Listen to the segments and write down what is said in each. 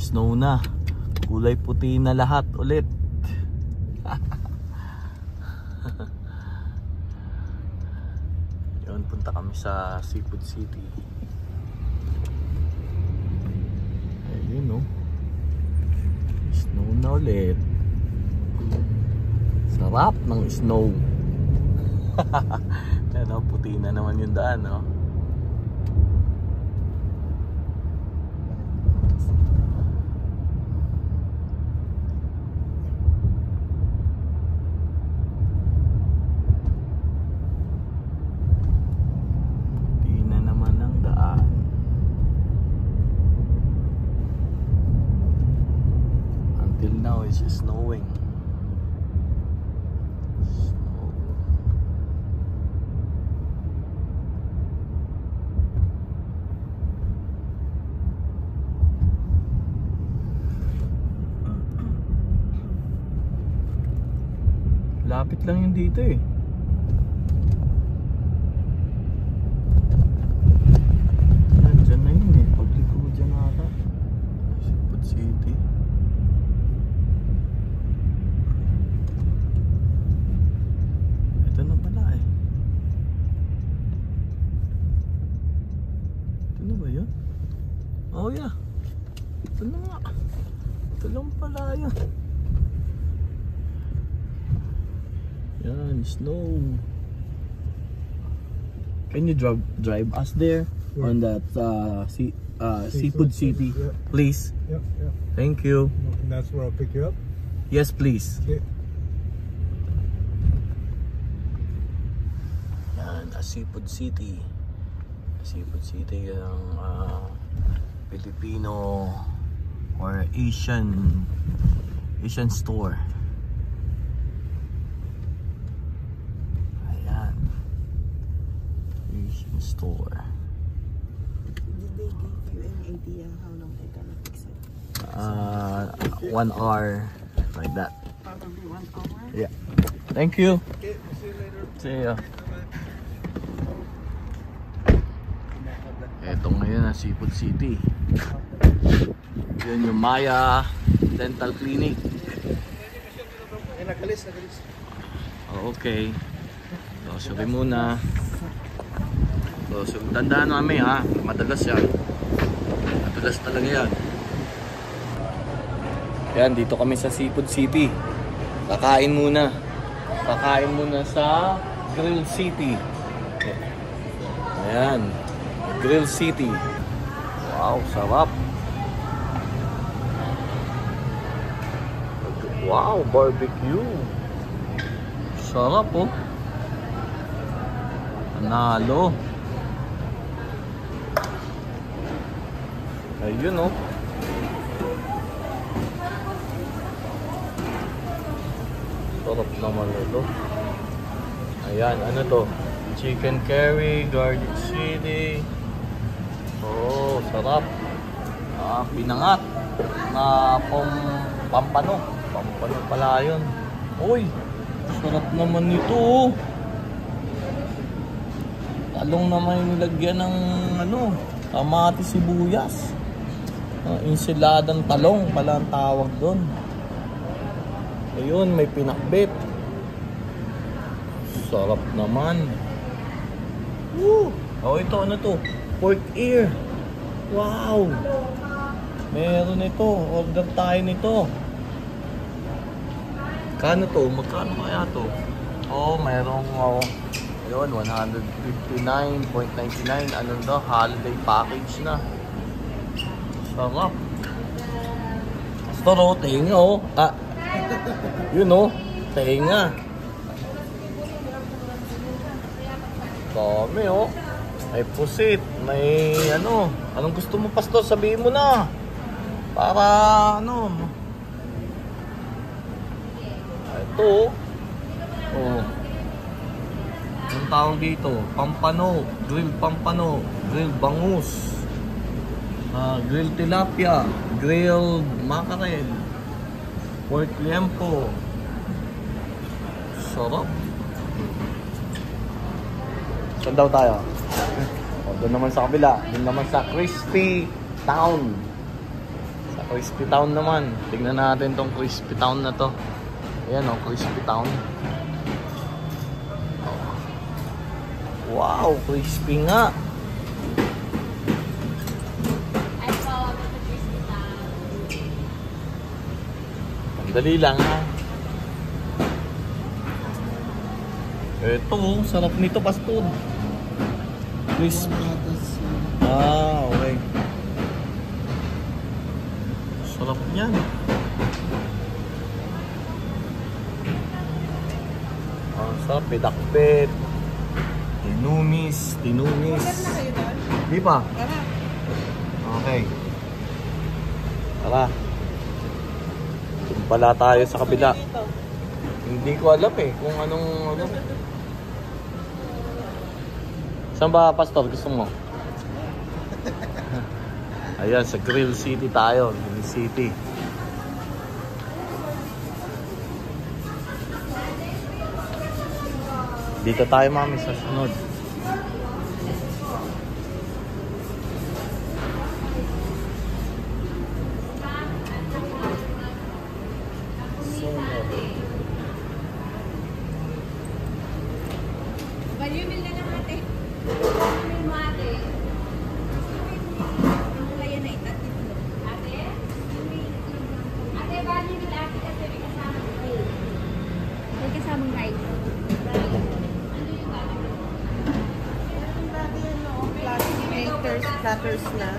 snow na. Kulay puti na lahat ulit. Yun, punta kami sa Seafood City. Ayun oh. Snow na ulit. Sarap ng snow. Ano, puti na naman yung daan, no? Puti na naman ang daan. Until now, it's snowing. Lapit lang yun dito eh. Nandyan na yun eh. Pagliko dyan ata. Seafood City. Ito na pala eh. Ito na ba yun? Oh yeah. Ito na nga. Ito lang pala yun. Yan, snow. Can you drive us there? Yeah. On that Seafood City, yeah. Please? Yep, yep. Thank you. And that's where I'll pick you up? Yes, please. Okay. Yan, Seafood City. Seafood City yung Filipino or Asian store. Store. Did they give you any idea how long they're gonna fix it? 1 hour like that. Probably 1 hour. Yeah. Thank you. Okay, we'll see you later. See ya. Eto ngayon na Seafood City. Yun yung Maya Dental Clinic. Okay. So, sorry muna. So, tandaan namin ha, madalas yan. Madalas talaga yan. Yan, dito kami sa Seafood City. Kakain muna. Kakain muna sa Grill City. Ayan, Grill City. Wow, sarap. Wow, barbecue. Sarap oh. Panalo. Ayun oh. Sarap naman ito. Ayan, ano to? Chicken curry, garlic chili. Oh, sarap. Pinangat na pampano. Pampano pala yun. Uy, sarap naman nito oh. Talong naman yung nilagyan ng ano, kamati, sibuyas. Insiladang talong pala ang tawag doon. Ayun, may pinakbit. Sarap naman. Woo! Oh, ito ano to? Pork ear. Wow! Meron ito. Order tayo nito. Kano to? Magkano kaya to? Oh, merong ayun, 159.99. Ano to? Holiday package na. Sarap. Store, tinga oh. Yun oh, tinga. Dami oh. May pusit, may ano. Anong gusto mo, pastor? Sabihin mo na. Para ano. Ito oh. Anong tawag dito? Pampano, grilled pampano, grilled bangus. Grilled tilapia, grilled mackerel, pork liempo. Sarap. Saan daw tayo? O, doon naman sa kabila. Doon naman sa Crispy Town. Sa Crispy Town naman. Tingnan natin tong Crispy Town na to. Ayan o, Crispy Town. Wow, crispy nga. Dali lang ha. Ito, sarap nito, Pastor. Crispy. Ah, okay. Sarap niyan. Ah, sarap. Pedakpet. Tinumis. Tinumis. Di pa? Okay. Tara. Pala tayo sa kabila. Hindi ko alam eh kung anong ano. Saan ba, Pastor? Gusto mo? Ayan, sa Grill City tayo. Grill City. Dito tayo, mami, sa sunod. Valuable na lang ate. Valuable mo ate. Ang kaya na itatid mo. Ate? Ate, valuable ate kasi may kasamang ride. May kasamang ride. Ano yung valuable? Meron dati yan, no? Platters na.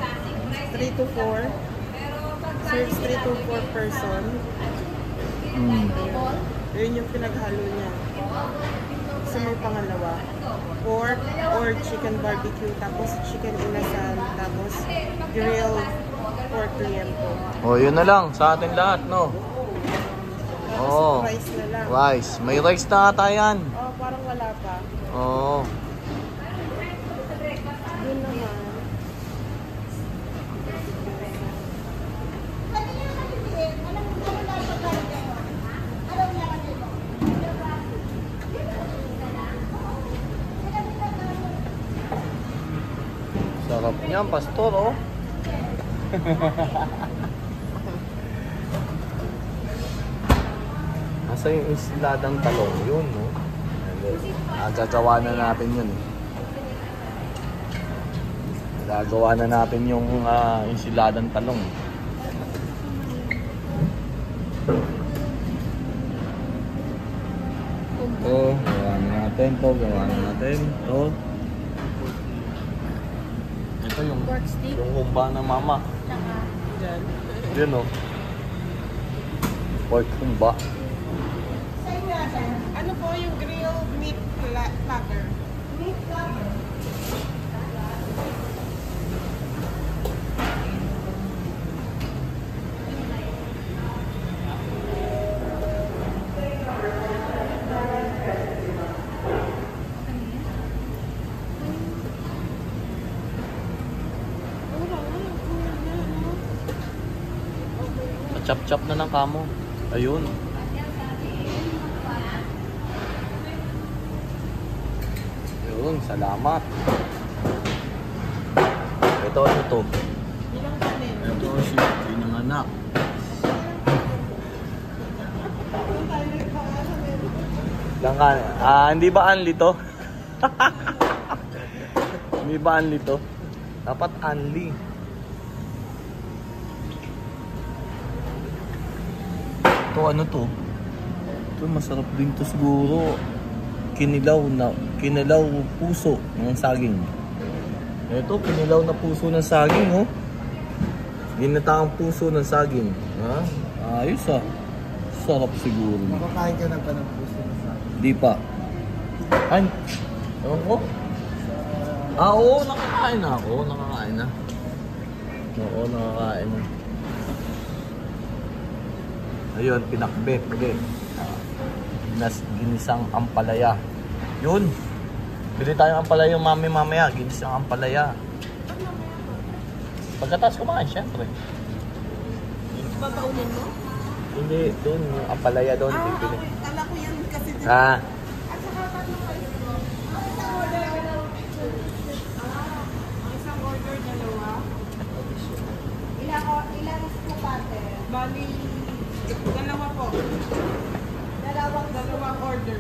3 to 4. Serves 3 to 4 person. Yun yung pinaghalo niya. So may pangalawa. Pork or chicken barbecue, tapos chicken inasal, tapos grilled pork liempo. Oh, yun na lang sa atin lahat, no? Tapos Oh. rice na lang. Rice. May rice na ata yan. Oh, parang wala pa. Oo. Yun naman. Sarap niyan, Pastor, oh. Nasa yung ensiladang talong, yun, no? Gagawa na natin yun, eh. Gagawa na natin yung ensiladang talong. Ito, gawa na natin to, gawa na natin to. Ito yung Pork stick. yung humba ng mama. Tsaka. Diyan. Yun, oh. Pork humba. Ano po yung grilled meat platter? Meat platter. Chop-chop na ng kamo. Ayun. Ayun, salamat. Ito, ano to? Ilang kanin? Ito, si pinanganak. Lang ka, hindi ba anli to? Hindi ba anli to? Dapat anli. Ito, ano to? Ito, masarap din to siguro. Kinilaw puso ng saging. Ito, kinilaw na puso ng saging, oh. Ginataang puso ng saging. Ha? Ayos, ah. Sarap siguro. Makakain ka na ba ng puso na sa akin? Di pa. Ay, ewan ko. Oo, nakakain na ako. Nakakain na. Oo, nakakain na. Ayun, pinakbet ulit. Ginisang ampalaya. Yun. Bili tayong ampalaya yung mami mamaya. Ginisang ampalaya. Pagkatapos kumain, syempre. Babaunin mo? Hindi, doon. Yung ampalaya doon. Bibili. Okay. Kala ko yan kasi dito. Ah. At saka tatlo kayo. Ang isang order, dalawa. Ilang Ilan po pate? Bali, dalawa po. Dalawang order.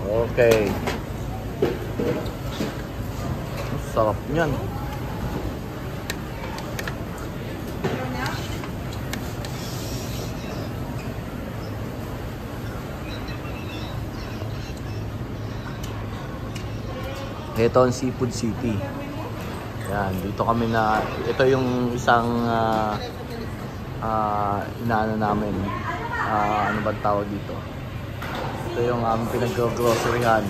Okay. Sarap niyan. Ito ang Seafood City. Yan, dito kami na, ito yung isang inaano namin. Ano ba tawag dito? Ito yung aming pinag-groceryhan.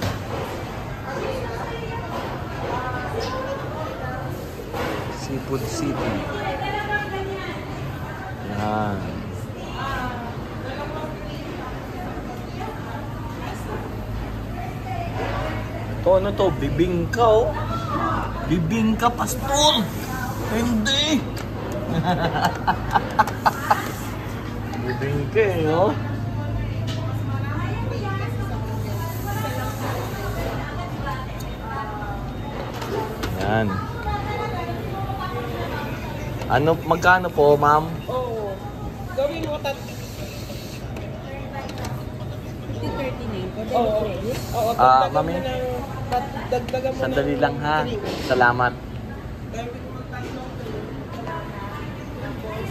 Seafood City. Yan. Ito ano to? Bibingka oh. Bibingka pastor. Hindi. Bibingka eh oh. Yan. Ano, magkano po, ma'am? Oo. Gawin mo 30-39. Oo. Oo, Mami. dagdagan mo Sandali ng lang ha. drink. Salamat.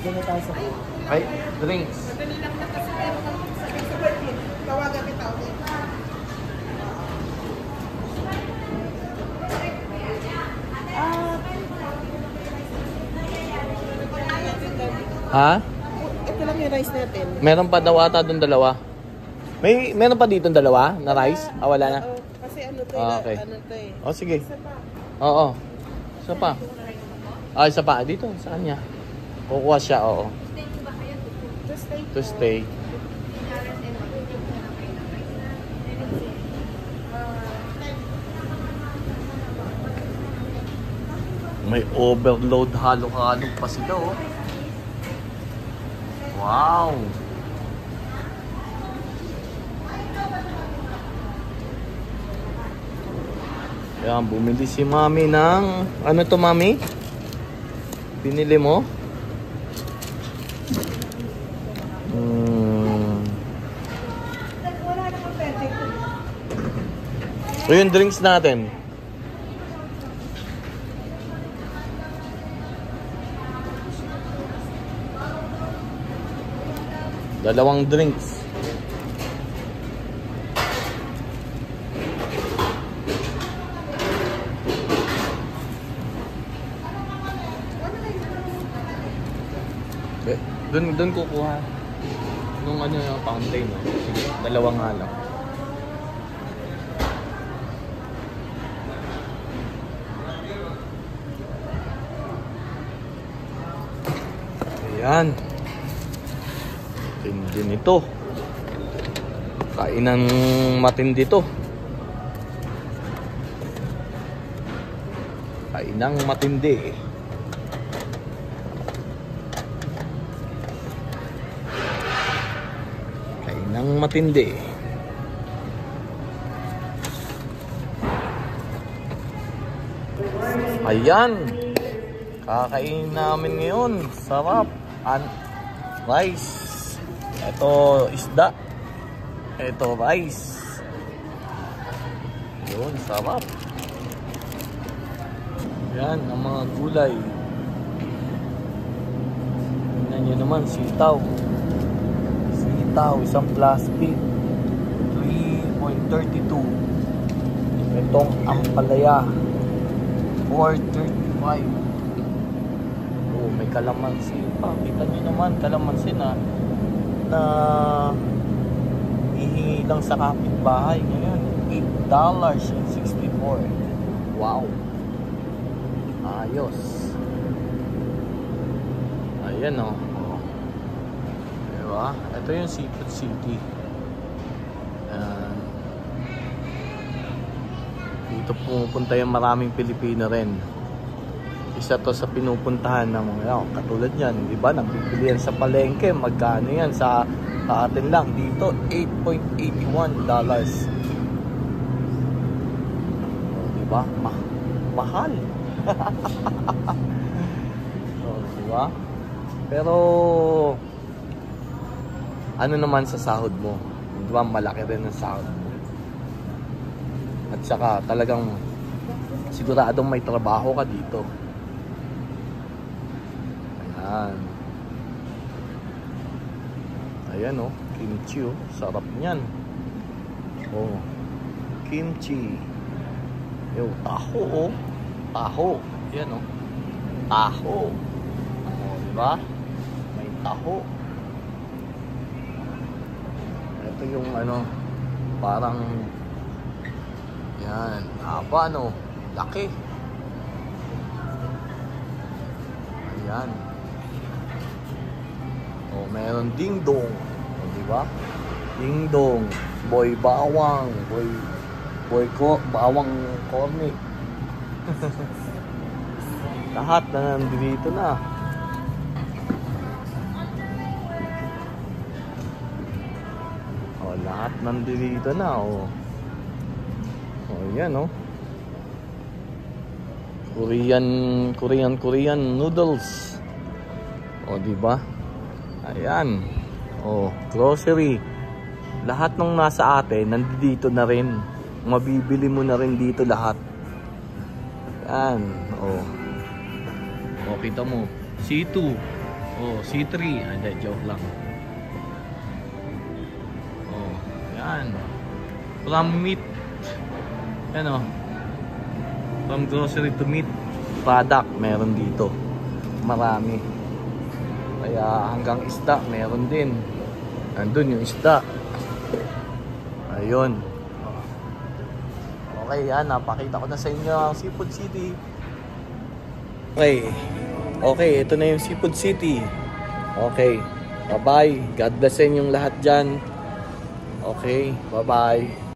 Doon na tayo sa food. Ay, drinks. Madali lang na kasi meron kang sabay-sabay din. Tawagan kita ulit. Ha? Ito lang yung rice natin. Meron pa daw ata doon dalawa. Meron pa dito dalawa na rice? Wala na. Oo, kasi ano to Okay. ano to eh. Oh, sige. Isa pa. Oo. Isa pa. Isa pa. Dito, sa kanya. Kukuha siya, oo. Just stay. To stay. May overload halo-halo pa sila, oh. Wow! Ayan, bumili si Mami ng... Ano to, Mami? Binili mo? Wala naman pwede. So yung drinks natin. Dalawang drinks. Doon kukuha. Nung ano yung fountain, no? Sige, dalawang nga lang. Ayan. Tindi nito. Kainan matindi to. Kainang matindi. Kainang matindi. Ayan. Kakain namin ngayon. Sarap. Rice. Ito isda. Ito rice. Yun, sarap. Yan, ang mga gulay. Tingnan nyo naman, sitaw. Sitaw, isang plastic. 3.32. Itong ampalaya. 4.35. Oh, may kalamansi pa. Kita nyo naman, kalamansi na hihingi lang sa kapitbahay ngayon. $8.64. Wow. Ayos. Ayan o. Oh. Diba? Ito yung Seafood City. Dito pumupunta yung maraming Pilipino rin. Isa to sa pinupuntahan ng mga katulad yan, di ba? Nagbibili yan sa palengke. Magkano yan sa atin lang? Dito, $8.81. Di ba? Mahal. Diba? Pero ano naman sa sahod mo? Diba malaki rin ang sahod mo? At saka talagang siguradong may trabaho ka dito. Ayan. Ayan oh, kimchi oh. Sarap niyan. Oh, kimchi. Yo, taho oh. Taho. Ayan oh. Taho. Oh, diba? May taho. Ito yung ano, parang yan, haba no. Laki. Ayan. Oh, meron ding dong. Oh, diba? Ding dong. Boy bawang. Boy ko, bawang cornic. Lahat na nandito na. Oh, lahat nandito na. Oh. Oh, yan oh. Korean noodles. Oh, di ba? Ayan. Oh, grocery. Lahat ng nasa atin nandito na rin. Mabibili mo na rin dito lahat. Ayan. Oh. Oh, kita mo. C2. Oh, C3. Hindi, joke lang. Oh, ayan. From meat. Ayan oh. From grocery to meat product, meron dito. Marami. Kaya hanggang isda, meron din. Nandun yung isda. Ayun. Okay, yan. Napakita ko na sa inyo ang Seafood City. Okay. Okay, ito na yung Seafood City. Okay. Bye-bye. God bless sa inyong lahat dyan. Okay. Bye-bye.